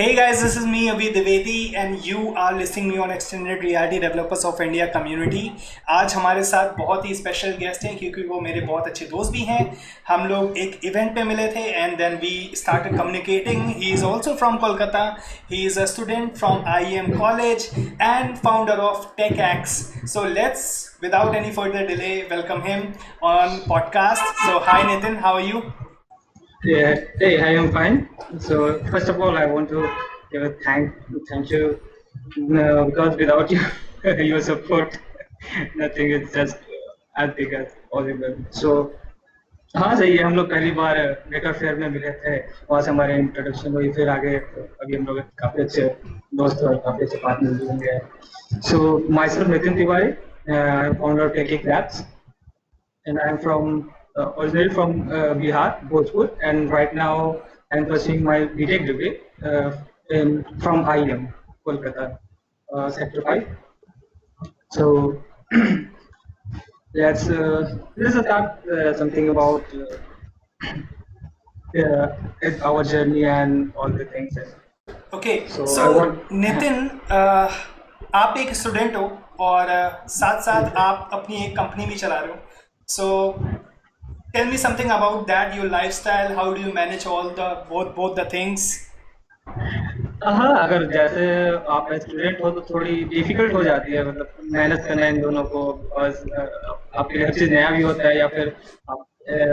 Hey guys, this is me Avi Dwivedi and you are listening me on Extended Reality Developers of India Community। आज हमारे साथ बहुत ही special guest हैं क्योंकि वो मेरे बहुत अच्छे दोस्त भी हैं। हम लोग एक इवेंट पे मिले थे and then we started communicating. He is also from Kolkata. He is a student from IEM college and founder of TechX। So let's, without any further delay, welcome him on podcast. So hi Nitin, how are you? Yeah, hey, I am fine. So first of all, I want to give a thank you, because without you, your support, nothing is just as big as possible. So हाँ सही है, हम लोग पहली बार maker fair में मिले थे, वहाँ से हमारे इंट्रोडक्शन हुई, फिर आगे अभी हम लोग काफी अच्छे दोस्त और काफी अच्छे पार्टनर भी होंगे। So myself Nitin Tiwari, I am founder of Techie Labs, and I'm from originally from Bihar, Bhojpur, and right now I'm pursuing my BTech degree from IEM, Kolkata, Sector 5. So let's start something about our journey and all the things. Okay So so I want. Nitin, आप एक student हो और साथ साथ आप अपनी एक company भी चला रहे हो। So tell me something about that, your lifestyle, how do you manage all the both the things. हाँ, अगर जैसे आप स्टूडेंट हो तो थोड़ी डिफिकल्ट हो जाती है, मतलब मेहनत करना इन दोनों को, और आपके लिए हर चीज़ नया भी होता है, या फिर आप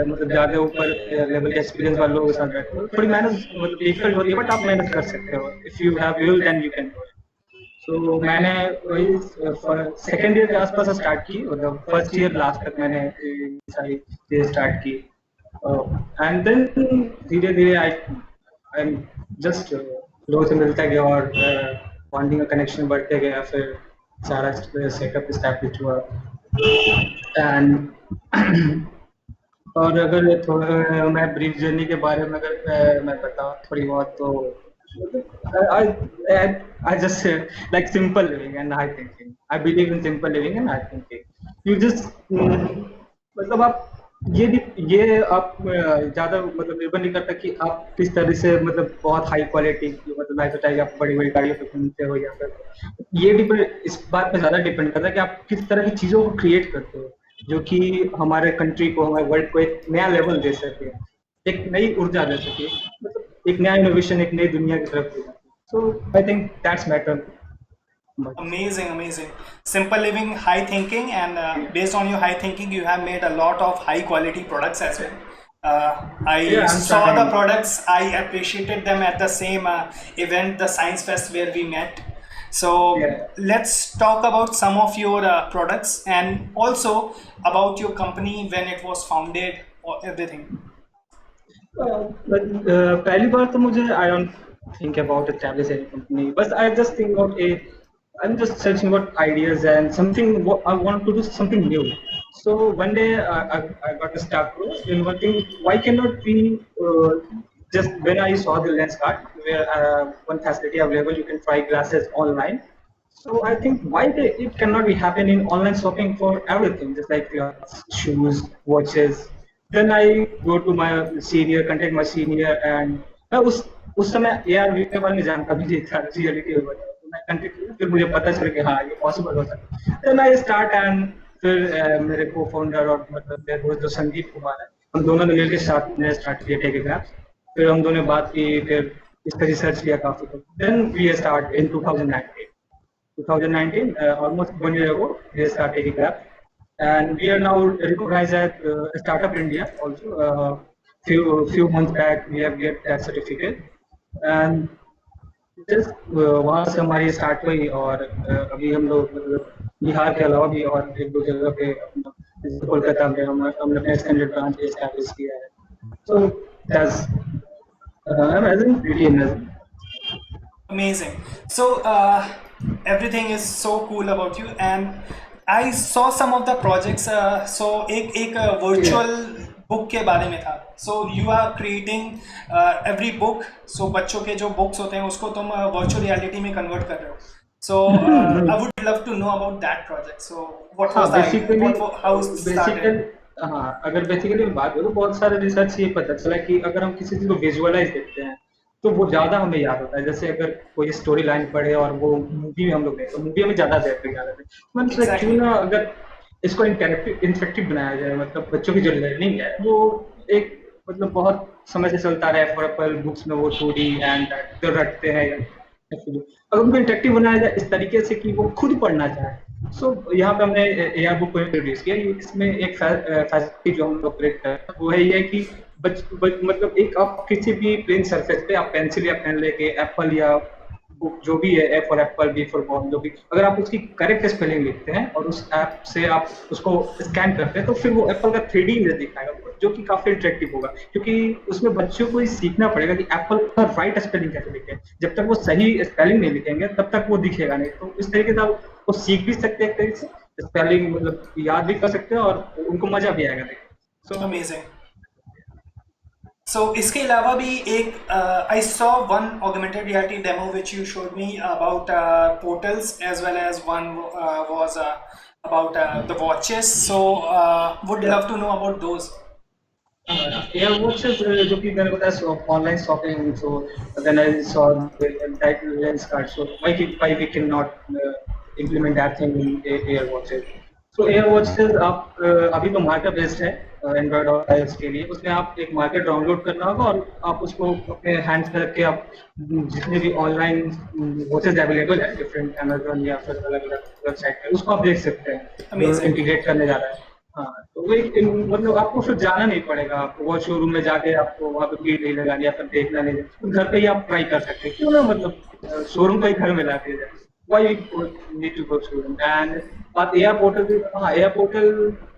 मतलब ज़्यादा ऊपर लेवल के एक्सपीरियंस वाले लोगों के साथ बैठते हो, थोड़ी मेहनत मतलब डिफिकल्ट होती है, बट आप मेहनत कर सकते हो। If you have will then you can do it. तो मैंने वही सेकेंड ईयर के आसपास स्टार्ट की, मतलब फर्स्ट ईयर लास्ट तक मैंने सारी चीज़ें स्टार्ट की, एंड देन धीरे धीरे आई एम जस्ट लोगों से मिलता गया और बॉन्डिंग का कनेक्शन बढ़ते गया, फिर सारा सेटअप स्टैब्लिश हुआ। एंड और अगर थोड़ा मैं ब्रीफ जर्नी के बारे में अगर मैं बताऊँ थोड़ी बहुत, तो I, I just like simple living and high thinking. I believe in simple living and high thinking. You just मतलब आप ये आप ज़्यादा मतलब निर्भर नहीं करता कि आप किस तरह से मतलब बहुत हाई क्वालिटी की मतलब लाइफ स्टाइल, आप बड़ी बड़ी गाड़ियों पे घूमते हो, या फिर ये डिपेंड इस बात पे ज़्यादा डिपेंड करता है कि आप किस तरह की चीज़ों को क्रिएट करते हो, जो कि हमारे कंट्री को, हमारे वर्ल्ड को एक नया लेवल दे सके, एक नई ऊर्जा दे सके, मतलब एक नया इनोवेशन, एक नई दुनिया की तरफ ले जाए। So I think that's matter. Amazing, amazing. Simple living, high thinking, and based on your high thinking, you have made a lot of high quality products as well. I Yeah, I'm saw the starting. products, I appreciated them at the same event, the Science Fest, where we met. So Yeah. let's talk about some of your products and also about your company when it was founded or everything. पहली बार तो मुझे I don't think about establish any company, बस I just think about a I'm just searching about ideas and something. I want to do something new. So one day I got stuck in one thing. Why cannot we just when I saw the lens card where one facility available, you can try glasses online. So I think it cannot be happen in online shopping for everything, just like shoes, watches. Then I go to my senior, contact my senior, and मैं उस समय AR के बारे में जानता भी नहीं था, रियलिटी के बारे में। तो मैं contact किया, फिर मुझे पता चला कि हाँ ये पॉसिबल होता है। Then I start, and फिर मेरे को फाउंडर और मतलब मेरे दोस्त जो संदीप कुमार है, हम दोनों ने मिलकर साथ में स्टार्ट किया टेलीग्राफ। फिर हम दोनों ने बात की, फिर इस पर रिसर्च किया काफी कुछ। Then we start in 2019, almost 1 year ago, we started Telegraph, and we are now recognized as Startup India. Also, few months back, we have get that certificate, and just वहाँ से हमारी स्टार्ट हुई, और अभी हम लोग मतलब बिहार के अलावा भी और एक दो जगह पे जैसे कोलकाता में हमने अपना एक्सटेंडेड ब्रांच एस्टैब्लिश किया है। So that's amazing, pretty amazing. Amazing. So everything is so cool about you, and I saw some of the projects. So एक virtual book के बारे में था. So you are creating every book. So बच्चों के जो books होते हैं उसको तुम virtual reality में convert कर रहे हो. So I would love to know about that project. So what was हाँ that? How it basically started? हाँ, अगर बेसिकली बात करूँ, बहुत सारे रिसर्च ये पता चला कि अगर हम किसी चीज़ को विजुअलाइज देखते हैं, तो वो ज़्यादा हमें याद होता है। जैसे अगर कोई स्टोरी लाइन पढ़े और वो मूवी में हम लोग देखें तो मूवी हमें ज़्यादा देर तक याद आती है। मैंने सोचा क्यों एग्जैक्टली। ना अगर इसको इंटरेक्टिव बनाया जाए, मतलब बच्चों की जो लर्निंग है वो एक मतलब बहुत समय से चलता रहा है। फॉर एग्जाम्पल बुक्स में वो 2D एंड जो रटते हैं, या फिर अगर उनको इंटरेक्टिव बनाया जाए इस तरीके से कि वो खुद पढ़ना चाहे। सो यहाँ पे हमने एआर बुक को इंट्रोड्यूस किया। इसमें एक फैसिलिटी जो हम लोग क्रिएट कर रहे हैं वो है ये कि मतलब एक आप किसी भी प्लेन सरफेस पे आप पेंसिल या पेन लेके एप्पल या बुक जो भी है, A for apple, B for ball, जो भी, अगर आप उसकी करेक्ट स्पेलिंग लिखते हैं और उस ऐप से आप उसको स्कैन करते हैं तो फिर वो एप्पल का 3D इमेज दिखाएगा, जो कि काफी इंटरेक्टिव होगा। क्योंकि उसमें बच्चों को ही सीखना पड़ेगा कि एप्पल का राइट स्पेलिंग कैसे लिखें। जब तक वो सही स्पेलिंग नहीं लिखेंगे तब तक वो दिखेगा नहीं। तो इस तरीके से आप वो सीख भी सकते हैं एक तरीके से, स्पेलिंग मतलब याद भी कर सकते हैं और उनको मजा भी आएगा देख। So amazing. सो इसके अलावा भी एक I saw one augmented reality demo which you showed me about portals as well as one was about the watches, so would love to know about those. Air watches जो कि मैंने बताया online shopping, so then I saw that lens card, so why we can not implement that thing in air watches. So air watches आप अभी तो market based है Android और iOS के लिए। उसमें आप एक मार्केट डाउनलोड करना होगा और आप उसको अपने हैंड्स पे रख के आप जितने भी ऑनलाइन वॉचेस अवेलेबल है डिफरेंट अमेजोन या फिर अलग अलग वेबसाइट पे, उसको आप देख सकते हैं जो Amazing. इंटीग्रेट करने जा रहा है। हाँ, तो वो एक मतलब आपको फिर जाना नहीं पड़ेगा, आपको वो शोरूम में जाके आपको वहाँ पे भीड़ नहीं लगानी या फिर देखना नहीं, तो घर पे ही आप ट्राई कर सकते हैं। क्यों ना मतलब शोरूम का ही घर में ला दिया जाए। Why we need to go showroom? And बात एयर पोर्टल की, हाँ एयर पोर्टल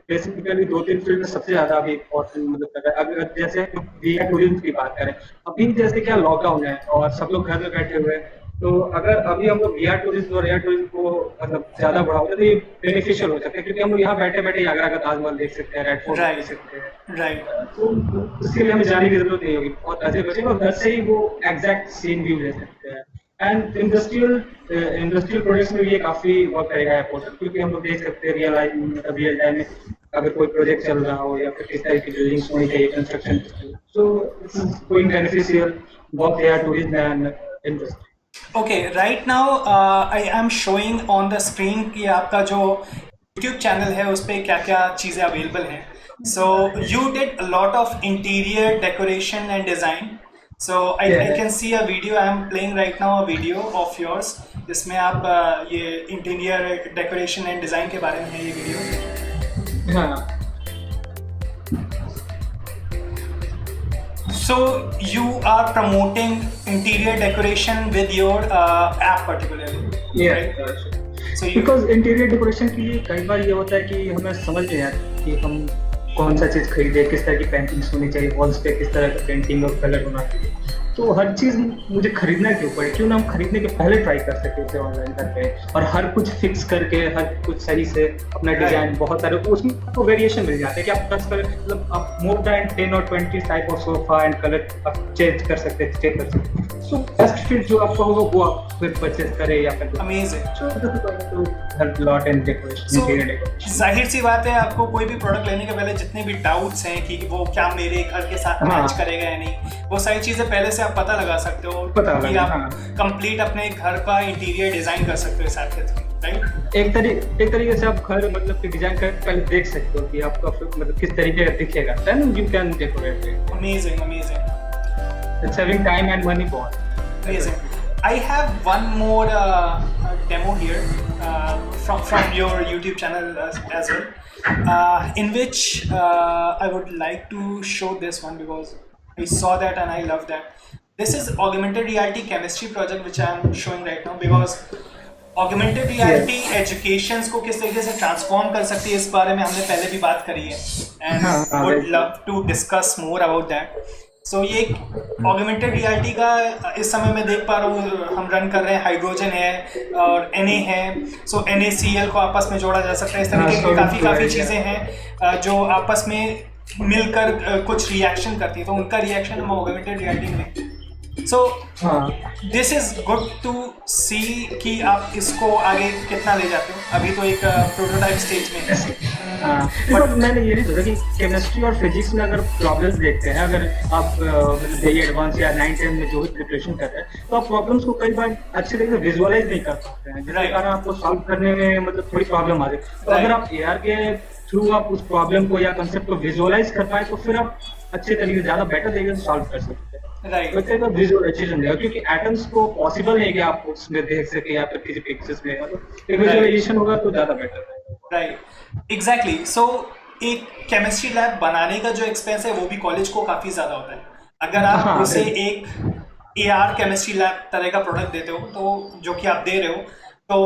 बेसिकली 2-3 फील्ड में सबसे ज्यादा अभी इम्पोर्टेंट मतलब कर रहा है। अगर जैसे वीआर टूरिज्म की बात करें, अभी जैसे क्या लॉकडाउन है और सब लोग घर में बैठे हुए हैं, तो अगर अभी हम लोग वीआर टूरिज्म और एयर टूरिज्म को मतलब ज्यादा बढ़ाओगे तो ये बेनिफिशियल हो सकता है। क्योंकि हम लोग यहाँ बैठे बैठे आगरा का ताजमहल देख सकते हैं, रेड फोर्ट देख राइट, सकते हैं। राइट। तो उसके लिए हमें जाने की जरूरत नहीं होगी, बहुत ऐसे बचेगा और घर से ही वो एग्जैक्ट सीन व्यू ले सकते हैं। एंड इंडस्ट्रियल प्रोजेक्ट्स में भी ये काफी वर्क करेगा है पोर्टल, क्योंकि हम लोग देख सकते हैं रियल टाइम में अगर कोई प्रोजेक्ट चल रहा हो या फिर किस तरह की बिल्डिंग्स होनी चाहिए, construction, so it's going beneficial both their tourism and industry. Okay, right now I am showing on the screen कि आपका जो YouTube चैनल है उस पर क्या क्या चीज़ें अवेलेबल हैं. So you did a lot of interior decoration and design. So I can see a video. I am playing right now a video of yours जिसमें आप ये interior decoration and design के बारे में है ये वीडियो. हाँ. So you are promoting interior decoration with your app particularly, Yeah. right? So you Because interior decoration के लिए कई बार ये होता है कि हमें समझ नहीं आता कि हम कौन सा चीज़ खरीदे, किस तरह की पेंटिंग्स होनी चाहिए, वॉल्स पे किस तरह का पेंटिंग और कलर होना चाहिए। तो हर चीज़ मुझे खरीदना क्यों पड़े, क्यों ना हम खरीदने के पहले ट्राई कर सके उसे ऑनलाइन करके और हर कुछ फिक्स करके हर कुछ सही से अपना डिजाइन बहुत सारे उसमें आपको वेरिएशन मिल जाते हैं कि आप टच कर मतलब आप मोर देन 10 और 20 type of sofa and colour आप चेंज कर सकते हैं, चेक कर सकते हैं। सो बेस्ट फिट जो आपका होगा वो आप फिर परचेज करें या फिर amazing. तो help lot in decoration, interior decoration. जाहिर सी बात है आपको कोई भी प्रोडक्ट लेने के पहले जितने भी डाउट्स हैं कि वो क्या मेरे घर के साथ हाँ। मैच करेगा या नहीं, वो सारी चीज़ें पहले से आप पता लगा सकते हो कि आप हाँ। कंप्लीट अपने घर का इंटीरियर डिज़ाइन कर सकते हो इस ऐप के थ्रू, राइट? एक तरीके से आप घर मतलब कि डिजाइन कर पहले देख सकते हो कि आपका मतलब किस तरीके का दिखेगा, then you can decorate it. Amazing, amazing, it's saving time and money both. amazing. I have one more demo here from your YouTube channel as well, in which I would like to show this one because I saw that and I love that. This is augmented reality chemistry project which I am showing right now because augmented reality educations को किस तरीके से transform कर सकती है इस बारे में हमने पहले भी बात करी है and would love to discuss more about that. So ये एक ऑगमेंटेड रियलिटी का इस समय मैं देख पा रहा हूँ हम रन कर रहे हैं, हाइड्रोजन है और Na है, सो NaCl को आपस में जोड़ा जा सकता है। इस तरीके की काफ़ी चीज़ें हैं जो आपस में मिलकर कुछ रिएक्शन करती है, तो उनका रिएक्शन हम ऑगमेंटेड रियलिटी में सो हाँ दिस इज गुड टू सी कि आप इसको आगे कितना ले जाते हो। अभी तो एक प्रोटोटाइप स्टेज में है। हाँ, देखो मैंने ये नहीं सोचा कि केमिस्ट्री और फिजिक्स में अगर प्रॉब्लम्स देखते हैं, अगर आप जेई एडवांस या 9-10 में जो भी प्रिपरेशन कर रहे हैं, तो आप प्रॉब्लम्स को कई बार अच्छे तरीके से विजुअलाइज नहीं कर सकते हैं, जिसके कारण आपको सॉल्व करने में मतलब थोड़ी प्रॉब्लम आ जाए। तो अगर आप एआर के थ्रू आप उस प्रॉब्लम को या कंसेप्ट को विजुअलाइज कर पाए, तो फिर आप अच्छे तरीके से, ज्यादा बेटर तरीके से सॉल्व कर सकते हैं। राइट विजुअलाइजेशन है, क्योंकि एटम्स को पॉसिबल नहीं है कि आप उसमें देख सके या फिर किसी पिक्चर्स में, मतलब एक विजुअलाइजेशन होगा तो ज्यादा बेटर है। Right exactly. सो एक केमिस्ट्री लैब बनाने का जो एक्सपेंस है वो भी कॉलेज को काफ़ी ज़्यादा होता है। अगर आप उसे एक एआर केमिस्ट्री लैब तरह का प्रोडक्ट देते हो, तो जो कि आप दे रहे हो, तो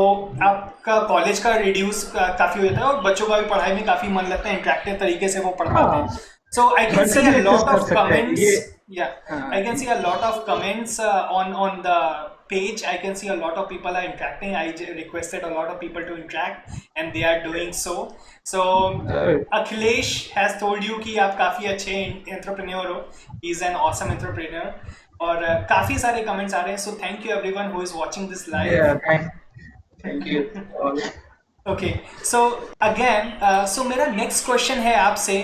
आपका कॉलेज का रिड्यूस काफ़ी हो जाता है और बच्चों का भी पढ़ाई में काफ़ी मन लगता है, इंटरेक्टिव तरीके से वो पढ़ पाते हैं। So I can see a lot of comments, I can see a lot of comments on the page. I can see a lot of people are interacting. I requested a lot of people to interact and they are doing so. So Akhilesh has told you कि आप काफ़ी अच्छे entrepreneur हो. He is an awesome entrepreneur. और काफ़ी सारे comments आ रहे हैं. So thank you everyone who is watching this live. Yeah, thank you. Okay. So again, so मेरा next question है आपसे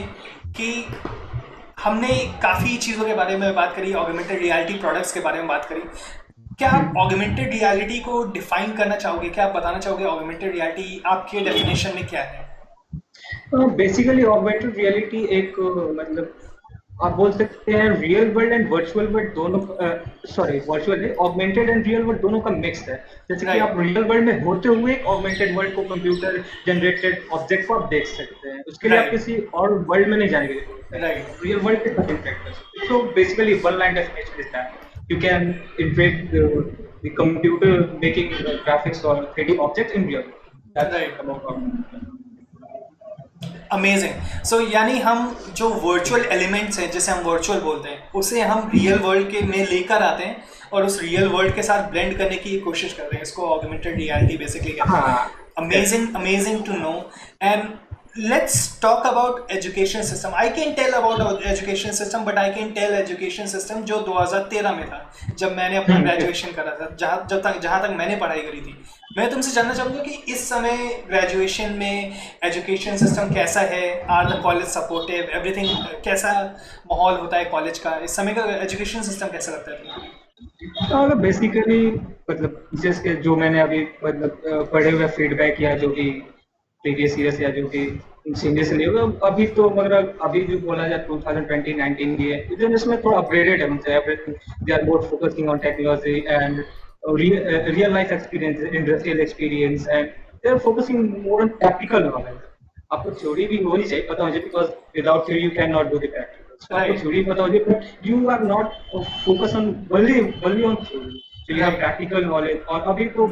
कि हमने काफ़ी चीज़ों के बारे में बात करी, ऑगमेंटेड रियलिटी प्रोडक्ट्स के बारे में बात करी। क्या आप ऑगमेंटेड रियलिटी को डिफाइन करना चाहोगे? क्या आप बताना चाहोगे ऑगमेंटेड रियलिटी आपके डेफिनेशन में क्या है? बेसिकली ऑगमेंटेड रियलिटी एक मतलब आप बोल सकते हैं real world and virtual world दोनों, sorry virtual augmented and real world दोनों का मिक्स है। जैसे कि आप रियल वर्ल्ड में होते हुए ऑगमेंटेड वर्ल्ड को, कंप्यूटर जनरेटेड ऑब्जेक्ट को आप देख सकते हैं, उसके लिए आप किसी और वर्ल्ड में नहीं जाएंगे, रियल वर्ल्ड के साथ इंटरेक्ट कर सकते हैं। So basically one line definition is that you can interact the computer making graphics और 3D object in real. Amazing. So यानी हम जो वर्चुअल एलिमेंट्स हैं, जैसे हम वर्चुअल बोलते हैं, उसे हम रियल वर्ल्ड के में लेकर आते हैं और उस रियल वर्ल्ड के साथ ब्लेंड करने की कोशिश करते हैं। इसको ऑगमेंटेड रियलिटी बेसिकली कहते हैं। Amazing, amazing to know. And let's talk about education system. I can tell about education system, but I can tell education system जो 2013 में था, जब मैंने अपना ग्रेजुएशन करा था, जहाँ तक मैंने पढ़ाई करी थी। मैं तुमसे जानना चाहूँगा कि इस समय ग्रेजुएशन में एजुकेशन सिस्टम कैसा है? Are the college supportive? Everything कैसा माहौल होता है कॉलेज का? इस समय का एजुकेशन सिस्टम कैसा लगता है तुम्हें? बेसिकली मतलब जैसे जो मैंने अभी मतलब पढ़े हुए फीडबैक या जो भी प्रीवियस ईयर्स या जो भी चेंजेस नहीं हुए अभी, तो मतलब अभी जो बोला जाए 2020-19 की है, इसमें थोड़ा अपग्रेडेड है मुझे। Everything they are more focusing on technology and real life experience, industrial experience, and they are focusing more on practical knowledge. आपको थ्योरी भी होनी चाहिए पता मुझे, because without theory you can not do the practical. आपको theory पता मुझे, but you are not focus on only on theory, so you have practical knowledge। और अभी तो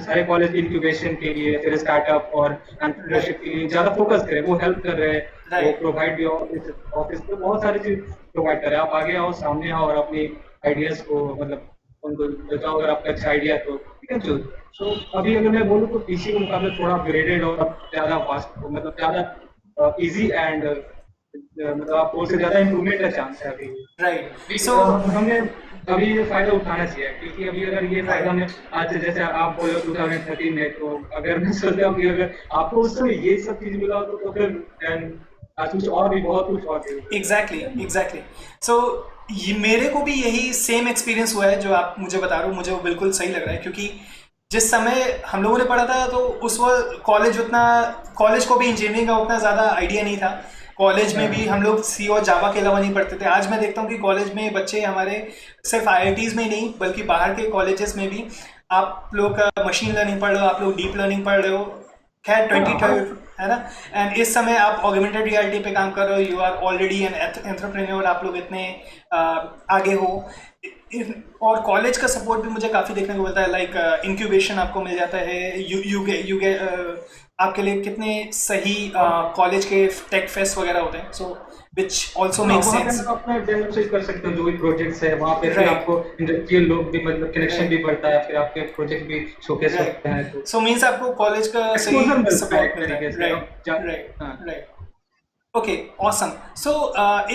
सारे कॉलेज इंक्यूबेशन के लिए, फिर स्टार्टअप और एंटरप्रेन्योरशिप के लिए ज्यादा फोकस करें, वो हेल्प कर रहे हैं, वो प्रोवाइड भी ऑफिस पे बहुत सारी चीज प्रोवाइड कर रहे हैं। आप आगे आओ, सामने आओ और अपनी आइडियाज को मतलब उनको बताओ, अगर आपका अच्छा आइडिया तो ठीक है। सो अभी अगर मैं बोलूँ तो पीसी के मुकाबले थोड़ा अपग्रेडेड और ज्यादा फास्ट, मतलब ज्यादा इजी एंड मतलब आप बोल से ज्यादा इम्प्रूवमेंट का चांस है अभी। राइट। सो हमें अभी ये फायदा उठाना चाहिए, क्योंकि अभी अगर ये फायदा में आज जैसे आप बोल रहे हो 2013 में, तो अगर मैं सोचता हूँ कि अगर आपको उस समय ये सब चीज मिला तो फिर आज कुछ और भी बहुत कुछ और। एग्जैक्टली। सो मेरे को भी यही सेम एक्सपीरियंस हुआ है जो आप मुझे बता रहे हो, मुझे वो बिल्कुल सही लग रहा है। क्योंकि जिस समय हम लोगों ने पढ़ा था तो उस वक्त कॉलेज को भी इंजीनियरिंग का उतना ज़्यादा आइडिया नहीं था। कॉलेज में भी हम लोग सी और जावा के अलावा नहीं पढ़ते थे। आज मैं देखता हूँ कि कॉलेज में बच्चे हमारे सिर्फ आईआईटीज़ में ही नहीं बल्कि बाहर के कॉलेजेस में भी आप लोग मशीन लर्निंग पढ़ रहे हो, आप लोग डीप लर्निंग पढ़ रहे हो। खैर 2012 है ना, एंड इस समय आप ऑगमेंटेड रियलिटी पे काम कर रहे हो। You are already an entrepreneur, आप लोग इतने आगे हो। और कॉलेज का सपोर्ट भी मुझे काफ़ी देखने को मिलता है। लाइक इंक्यूबेशन आपको मिल जाता है, यू आपके लिए कितने सही कॉलेज के टेक फेस्ट वगैरह होते हैं। सो विच ऑल्सो मेक सेंस। अपना डेवलप कर सकते हो जो भी प्रोजेक्ट्स है वहाँ पे, फिर आपको इंडस्ट्रियल लोग भी मतलब कनेक्शन भी बढ़ता है, फिर आपके प्रोजेक्ट भी शोकेस होते हैं। सो मीन्स आपको कॉलेज का सही सपोर्ट मिलता है। राइट। Okay, awesome. सो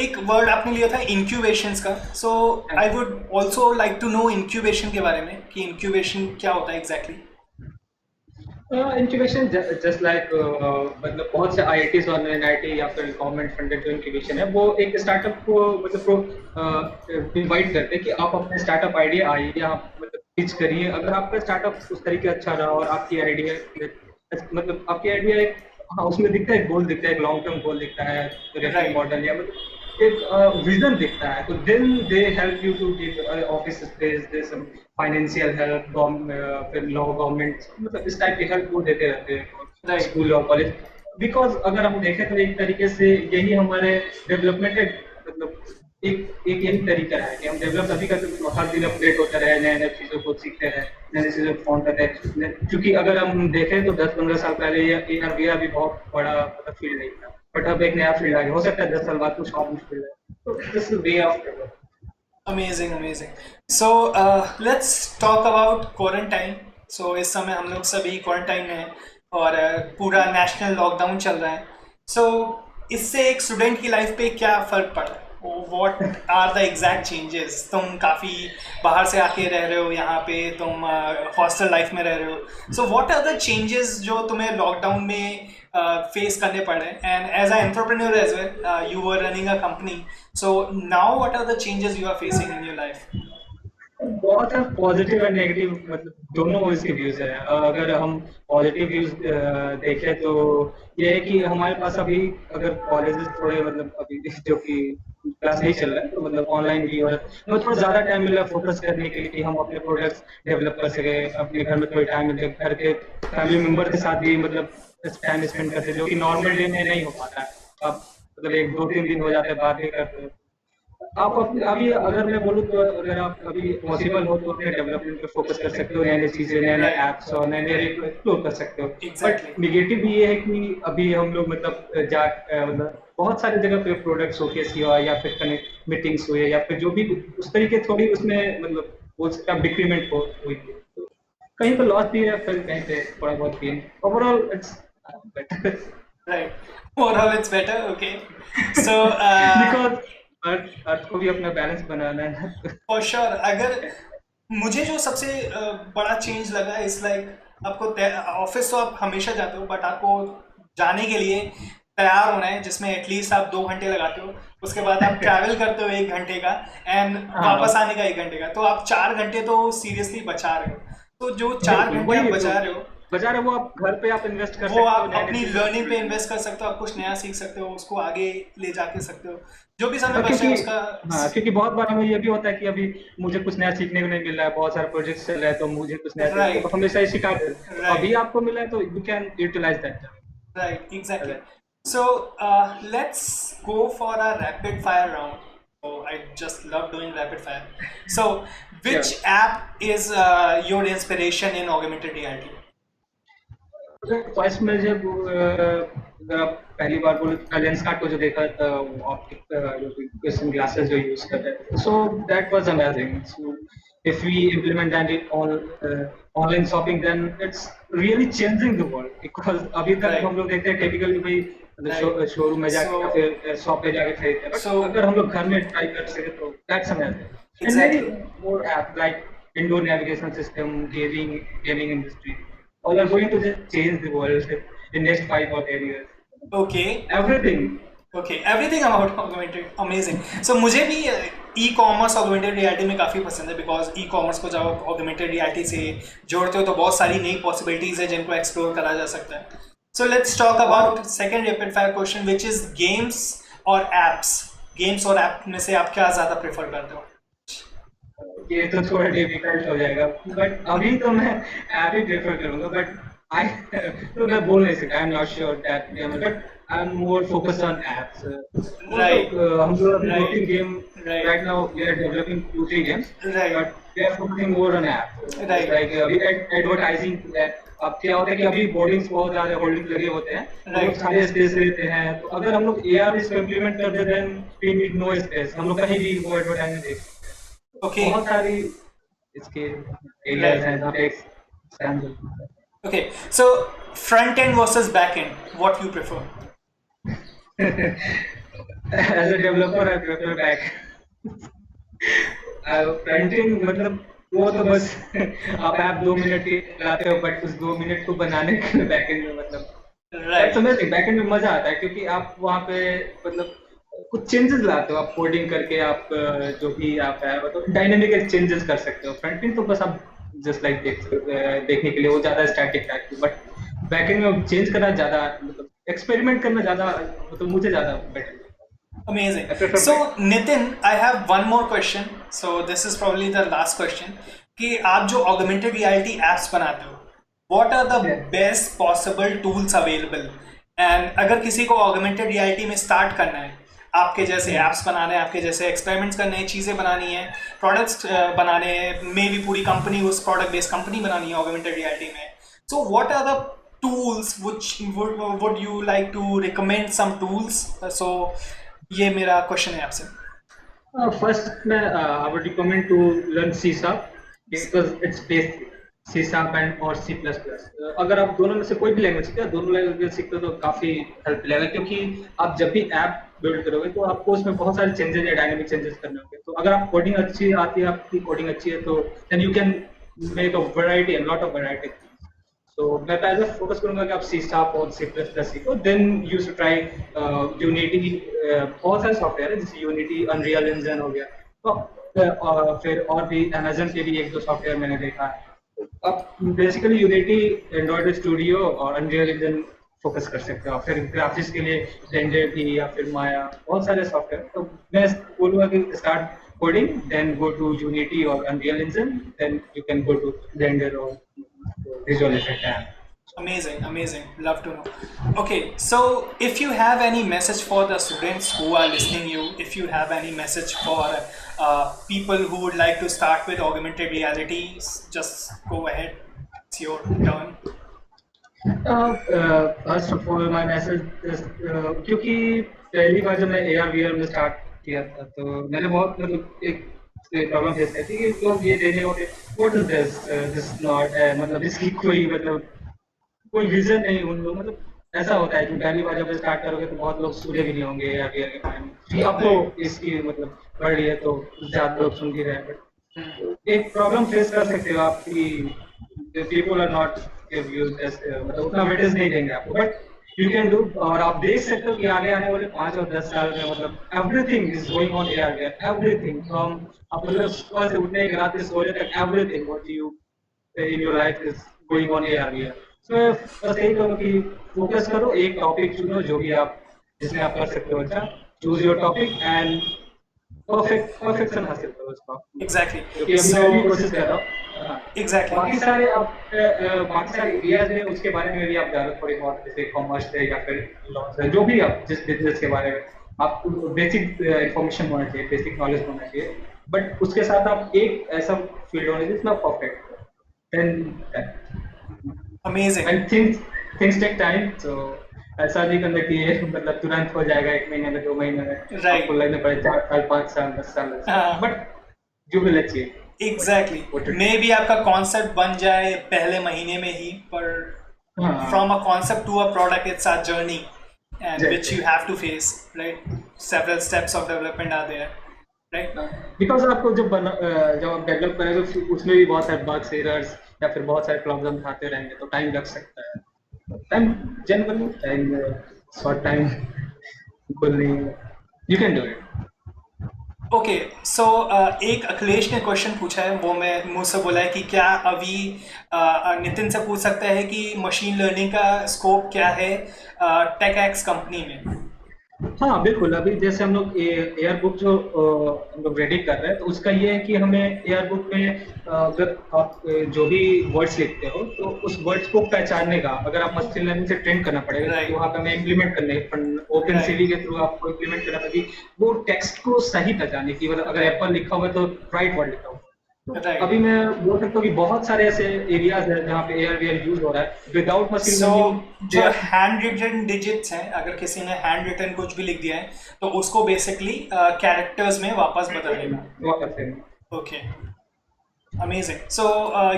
एक वर्ड आपने लिया था इंक्यूबेशंस का, so I would also like to know incubation के बारे में कि इंक्यूबेशन क्या होता है एग्जैक्टली। इंक्यूबेशन जस्ट लाइक मतलब बहुत से आईआईटीज और एनआईटी या फिर गवर्नमेंट फंडेड जो इंक्यूबेशन है वो एक स्टार्टअप को मतलब इनवाइट करते हैं कि आप अपने स्टार्टअप आइडिया आइए आप मतलब पिच करिए। अगर आपका स्टार्टअप उस तरीके अच्छा रहा और आपकी आइडिया मतलब आपकी आइडिया एक हाँ उसमें दिखता है, एक गोल दिखता है, एक लॉन्ग टर्म गोल दिखता है, रेवेन्यू राइट। मॉडल या मतलब एक विजन दिखता है, तो then they help you to give office space, they some financial help, फिर लॉ गवर्नमेंट मतलब इस टाइप की हेल्प वो देते रहते हैं राइट। स्कूल और कॉलेज। बिकॉज अगर हम देखें तो एक तरीके से यही हमारे डेवलपमेंट है, मतलब एक एक यही तरीका है कि हम डेवलप तभी करते हैं तो हर दिन अपडेट होते रहे, नए नए चीज़ों को सीखते रहे, नए नए चीज़ों को फोन करते हैं। क्योंकि अगर हम देखें तो 10-15 साल पहले ये AR VR भी बहुत बड़ा मतलब फील्ड नहीं था, बट अब एक नया फील्ड आ गया, हो सकता है 10 साल बाद कुछ और मुश्किल है, तो this way of amazing, amazing. So let's talk about quarantine. So इस समय हम लोग सभी क्वारंटाइन में हैं और पूरा नेशनल लॉकडाउन चल रहा है। सो इससे एक स्टूडेंट की लाइफ पे क्या फ़र्क पड़ा है? What are the exact changes? तुम काफ़ी बाहर से आके रह रहे हो यहाँ पे, तुम हॉस्टल लाइफ में रह रहे हो, so what are the changes जो तुम्हें लॉकडाउन में फेस करने पड़े? And as a entrepreneur as well, you were running a company, so now what are the changes you are facing in your life? बहुत है पॉजिटिव और negative, मतलब दोनों इसके व्यूज है। अगर हम पॉजिटिव व्यूज देखें तो ये है कि हमारे पास अभी अगर कॉलेजेस थोड़े मतलब अभी जो कि क्लास नहीं चल रहा है तो मतलब ऑनलाइन भी, और हमें थोड़ा ज्यादा टाइम मिल रहा है फोकस करने के लिए कि हम अपने प्रोडक्ट्स डेवलप कर सके, अपने घर में थोड़ी टाइम मिल जाए, घर के फैमिली मेंबर के साथ भी मतलब टाइम स्पेंड करते जो कि नॉर्मल डे में नहीं हो पाता है। अब मतलब 1-2-3 दिन हो जाते हैं बात ही करते हैं। आप अपने अभी अगर मैं बोलूँ तो अगर आप अभी पॉसिबल हो तो अपने डेवलपमेंट पे फोकस कर सकते हो, नए नए चीजें, नए नए Right, एप्स और नए नए एक्सप्लोर कर सकते हो। But exactly. निगेटिव भी ये है कि अभी हम लोग मतलब मतलब बहुत सारी जगह पे प्रोडक्ट शोकेस हुआ या फिर कनेक्ट मीटिंग्स हुए या फिर जो भी उस तरीके थोड़ी उसमें मतलब वो उसका डिक्रीमेंट हो हुई थी। तो कहीं पे लॉस भी है, फिर कहीं पे थोड़ा बहुत gain, overall it's better. Right. Overall, it's better. Okay. So, because अर्थ को भी अपना बैलेंस बनाना है ना। for sure, अगर मुझे जो सबसे बड़ा चेंज लगा इस लाइक, आपको ऑफिस तो आप हमेशा जाते हो, बट आपको जाने के लिए तैयार होना है, जिसमें एटलीस्ट आप 2 घंटे लगाते हो। उसके बाद आप ट्रैवल करते हो 1 घंटे का, एंड वापस हाँ आने का 1 घंटे का, तो आप 4 घंटे तो सीरियसली बचा रहे हो। तो जो चार बिल्कुल घंटे आप वही तो बचा रहे हो, बचा रहे वो आप घर पे आप इन्वेस्ट कर वो सकते हो आप नए नए अपनी चीजों लर्निंग पे में। इन्वेस्ट कर सकते हो, आप कुछ नया सीख सकते हो, उसको आगे ले जाके सकते हो। जो भी समय बचा क्योंकि है उसका। हाँ क्योंकि बहुत बार हमें ये भी होता है कि अभी मुझे कुछ नया सीखने को नहीं मिल रहा है, बहुत सारे प्रोजेक्ट्स चल रहे हैं तो मुझे कुछ नया तो राइट। हमेशा ये शिकायत है। तो अभी राइट। आपको मिला है तो you can utilise that. Right, exactly. So let's go for a rapid fire round. So I just love doing rapid fire. So which sure. app is your inspiration in augmented reality? First में जब अगर आप पहली बार बोले तो Lenskart को जो देखा था, ऑप्टिक जो ग्लासेस जो यूज कर रहे थे, so that was amazing. So if we implement that in online shopping then it's really changing the world. Because अभी तक Right, हम लोग देखते हैं टिपिकली भाई right. शोरूम में जाके या So, फिर शॉप पे जाके खरीदते हैं, बट so अगर हम लोग घर में ट्राई कर सके तो that's amazing. And many exactly. More app like indoor navigation system, gaming industry, all are going to just change the world in next 5 or 10 years. Okay. Everything. Okay, everything about augmented, amazing. So मुझे भी e commerce augmented reality में काफ़ी पसंद है, because e commerce को जब आप augmented reality से जोड़ते हो तो बहुत सारी नई पॉसिबिलिटीज़ है जिनको एक्सप्लोर करा जा सकता है। सो लेट्स टॉक और about second rapid fire question, which is games और एप्स। गेम्स और ऐप में से आप क्या ज़्यादा प्रेफर करते हो? ये तो थोड़ा डिफिकल्ट हो जाएगा, बट अभी तो मैं ऐप ही प्रेफर करूंगा। बट आई तो मैं बोल नहीं सकता, I am not sure that, but I am more focus on apps. Right. हम लोग अभी 2-3 right. Game right. Right now we are developing 2-3 games, right. But we are focusing more on apps. Right. Like अभी advertising. अब क्या होता है कि अभी बोर्डिंग्स बहुत ज्यादा होल्डिंग लगे होते हैं, हम लोग राइट। सारे स्पेस लेते हैं, तो अगर हम लोग एआर इसको इम्प्लीमेंट कर दें then we need no space, हम लोग कहीं भी वो एडवर्टाइजमेंट देख सकते हैं। ओके। बहुत सारी इसके एरियाज राइट। हैं जहाँ पे एक्सपेंड होता है। Okay, so front end versus back and, what you prefer? As a developer, I prefer back. Fronting मतलब वो तो बस आप ऐप 2 मिनट के लाते हो, बट उस 2 मिनट को बनाने के बैकएंड में मतलब दैट्स राइट। अमेजिंग। बैकएंड में मजा आता है क्योंकि आप वहाँ पे मतलब कुछ चेंजेस लाते हो, आप कोडिंग करके आप जो भी आप है मतलब डायनेमिक चेंजेस कर सकते हो। फ्रंट एंड तो बस आप जस्ट लाइक देखने के लिए वो ज्यादा स्टैटिक टाइप की, बट बैकएंड में चेंज करना ज्यादा मतलब एक्सपेरिमेंट करना ज्यादा मतलब मुझे ज्यादा बेटर लगता Amazing. है। I prefer So, back. Nitin, I have one more question. So, this is probably the last question. कि आप जो augmented reality apps बनाते हो, what are the best possible tools available? And अगर किसी को augmented reality में start करना है, आपके जैसे apps बनाने हैं, आपके जैसे experiments करने हैं, चीज़ें बनानी है, products बनाने हैं, मे भी पूरी company उस product based company बनानी है augmented reality में. So, what are the tools which would you like to recommend some tools? So, ये मेरा क्वेश्चन है आपसे। First, I would recommend to learn C Sharp because it's basic. C Sharp and और C++. अगर आप दोनों में से कोई भी लैंग्वेज सीखते हो, दोनों लैंग्वेज सीखते हो तो काफी हेल्प मिलेगा, क्योंकि आप जब भी ऐप बिल्ड करोगे तो आपको उसमें बहुत सारे चेंजेस या डायनेमिक चेंजेस करने होंगे। तो अगर आप कोडिंग अच्छी आती है, आपकी कोडिंग अच्छी है, तो then you can make a variety, a lot of variety. तो मैं पहले फोकस करूंगा कि आप सी शार्प और सी प्लस प्लस सीखो, then you should try Unity. बहुत सारे सॉफ्टवेयर है जैसे यूनिटी, अनरियल इंजन हो गया, तो फिर और भी अमेजन के भी एक दो सॉफ्टवेयर मैंने देखा है। अब बेसिकली यूनिटी, एंड्रॉइड स्टूडियो और अनरियल इंजन फोकस कर सकते हो। फिर ग्राफिक्स के लिए रेंडर भी या फिर माया, बहुत सारे सॉफ्टवेयर। तो मैं बोलूंगा कि start coding, then go to Unity और Unreal engine, then you can go to render और visual effect app. Amazing, amazing. Love to know. Okay, so if you have any message for the students who are listening you, if you have any message for people who would like to start with augmented reality, just go ahead. It's your turn. First of all my message, क्योंकि पहली बार जब मैं AR VR में start किया था तो मैंने बहुत मतलब एक प्रॉब्लम फेस की थी कि लोग ये देने होते what is this, this not, मतलब इसकी कोई मतलब कोई विजन नहीं उन लोग मतलब ऐसा होता है कि पहली बार जब स्टार्ट करोगे तो बहुत लोग सुने भी नहीं होंगे AR VR के बारे में। अब तो इसकी मतलब बढ़ रही है तो ज्यादा लोग सुन भी रहे हैं, बट एक प्रॉब्लम फेस कर सकते हो आपकी, पीपल आर नॉट मतलब उतना वेटेज नहीं देंगे आपको, बट यू कैन डू। और आप देख सकते हो कि आगे आने वाले 5 और 10 साल में मतलब everything is going on AR VR, everything from आप मतलब सुबह से उठने के रात से सोने तक, everything what you in your life is going on AR VR. So बस यही करो कि फोकस करो, एक टॉपिक चुनो जो भी आप जिसमें आप कर सकते हो। अच्छा, choose your topic and perfection हासिल करो उसका। Exactly. क्योंकि अभी मैं भी कोशिश कर रहा हूँ। हाँ। Exactly. बाकी सारे आप बाकी सारे एरियाज हैं उसके बारे में भी आप जानो थोड़ी बहुत, जैसे कॉमर्स है या फिर लॉस है, जो भी आप जिस बिजनेस के बारे में आपको बेसिक इंफॉर्मेशन होना चाहिए, बेसिक नॉलेज होना चाहिए, बट उसके साथ आप एक ऐसा फील्ड होना चाहिए जिसमें आप परफेक्ट हो। Amazing. And things take time, so ऐसा नहीं करना कि ये मतलब तुरंत हो जाएगा 1 महीने में, 2 महीने में। Right. आपको लगने पड़े 4 साल, 5 साल, 10 साल, हाँ. But you will achieve. Exactly. May be आपका कॉन्सेप्ट बन जाए पहले महीने में ही, पर from a concept to a product, it's a journey, and which you have to face, right? Several steps of development are there, right? Because आपको जब आप डेवलप करेंगे तो उसमें भी बहुत सारे बग्स, एरर्स या फिर बहुत सारे प्रॉब्लम्स आते रहेंगे, तो टाइम लग सकता है। Time generally time short time बिल्कुल नहीं, you can do it. Okay, so एक अखिलेश ने क्वेश्चन पूछा है, वो मैं मुझसे बोला है कि क्या अभी नितिन से पूछ सकता है कि मशीन लर्निंग का स्कोप क्या है टेक एक्स कंपनी में। हाँ बिल्कुल, अभी जैसे हम लोग एयर बुक जो हम लोग रेडी कर रहे हैं, तो उसका ये है कि हमें एयर बुक में अगर आप जो भी वर्ड्स लिखते हो तो उस वर्ड्स को पहचानने का, अगर आप मशीन लर्निंग से ट्रेन करना पड़ेगा, तो वहाँ पे हमें इम्प्लीमेंट करने ओपन सीवी के थ्रू आपको इम्प्लीमेंट करना पड़ेगी वो टेक्स्ट को सही पहचाने की, मतलब अगर एप्पल लिखा हुआ है तो राइट वर्ड लिखा हुआ। अभी मैं बोल सकता हूँ कि बहुत सारे ऐसे एरियाज हैं जहाँ पे AR VR यूज हो रहा है विदाउट मशीन लर्निंग। जो हैंड रिटन डिजिट्स हैं, अगर किसी ने हैंड रिटन कुछ भी लिख दिया है तो उसको बेसिकली कैरेक्टर्स में वापस बदल देना। Okay, amazing. सो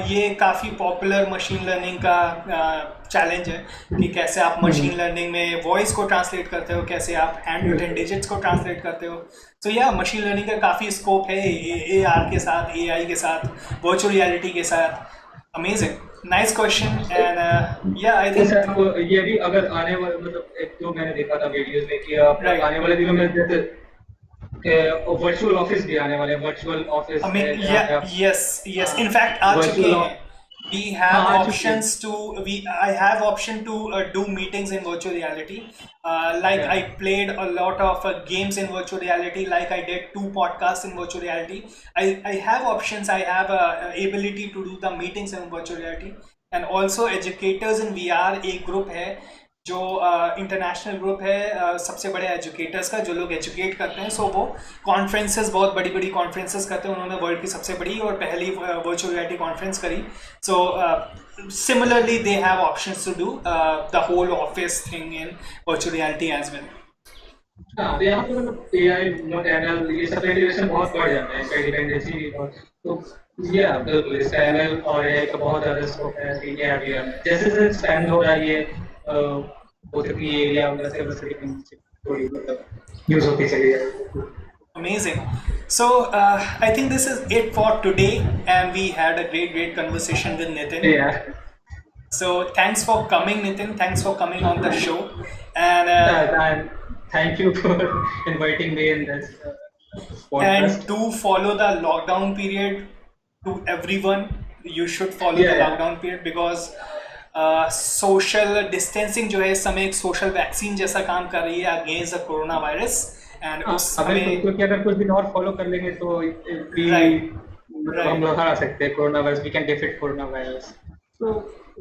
ये काफ़ी पॉपुलर मशीन लर्निंग का चैलेंज है कि कैसे आप हम्म। मशीन लर्निंग में वॉइस को ट्रांसलेट करते हो, कैसे आप हैंड रिटन डिजिट्स को ट्रांसलेट करते हो। तो या मशीन लर्निंग का काफ़ी स्कोप है ए आर के साथ, ए आई के साथ, वर्चुअल रियलिटी के साथ। Amazing, nice question. एंड या आई जैसे थिंक आप ये भी अगर आने वाले मतलब एक जो मैंने देखा था वीडियोस में कि आप राइट। आने वाले दिनों में जैसे वर्चुअल ऑफिस भी आने वाले हैं, वर्चुअल ऑफिस है जहाँ पे आप Yes, yes. In fact, आ चुके वर्चुअल हैं. We हाँ have आ चुके हैं। options to I have option to do meetings in virtual reality. Like Yeah. I played a lot of games in virtual reality. Like I did 2 podcasts in virtual reality. I have options. I have ability to do the meetings in virtual reality. And also educators in VR एक group है जो international group है सबसे बड़े educators का, जो लोग educate करते हैं। सो वो कॉन्फ्रेंसेस, बहुत बड़ी बड़ी कॉन्फ्रेंसेस करते हैं। उन्होंने वर्ल्ड की सबसे बड़ी और पहली वर्चुअल रियलिटी कॉन्फ्रेंस करी। So similarly they have options to do the whole office thing in virtual reality as well. हाँ, तो यहाँ पे मतलब एआई एमएल ये सब इंटीग्रेशन बहुत बढ़ जाता है, इसका डिपेंडेंसी और तो ये बिल्कुल इसका एमएल और एआई का बहुत ज़्यादा स्कोप है एरिया में। जैसे जैसे एक्सपैंड हो रहा है ये हो सकती है एरिया वैसे वैसे डिपेंडेंसी थोड़ी मतलब यूज होती चली जाएगी। Amazing. So I think this is it for today, and we had a great conversation with Nitin. Yeah. So thanks for coming, Nitin. Thanks for coming on the show. And And thank you for inviting me in this and podcast. do follow the lockdown period. To everyone, you should follow the Yeah, yeah. lockdown period because social distancing जो है इस समय एक social vaccine जैसा काम कर रही है against the corona virus. And उस अगर हमें क्योंकि अगर कुछ दिन और फॉलो कर लेंगे तो भी राइट मतलब हम राइट लोग हरा सकते हैं coronavirus, we can defeat coronavirus. So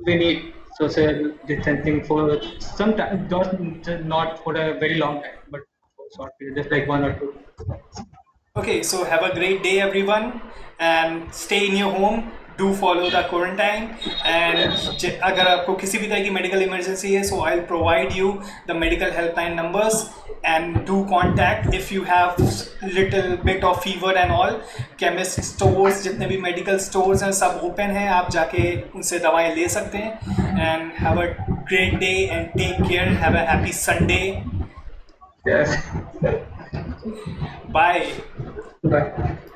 we need social distancing for some time, just not for a very long time, but for short period, just like 1 or 2. Okay, so have a great day, everyone, and stay in your home. Do follow the quarantine. And अगर आपको किसी भी तरह की medical emergency है, so I'll provide you the medical helpline numbers and do contact if you have little bit of fever and all. Chemist stores, जितने भी medical stores हैं सब open हैं, आप जाके उनसे दवाएं ले सकते हैं. And have a great day and take care. Have a happy Sunday. Yes. Bye. Bye.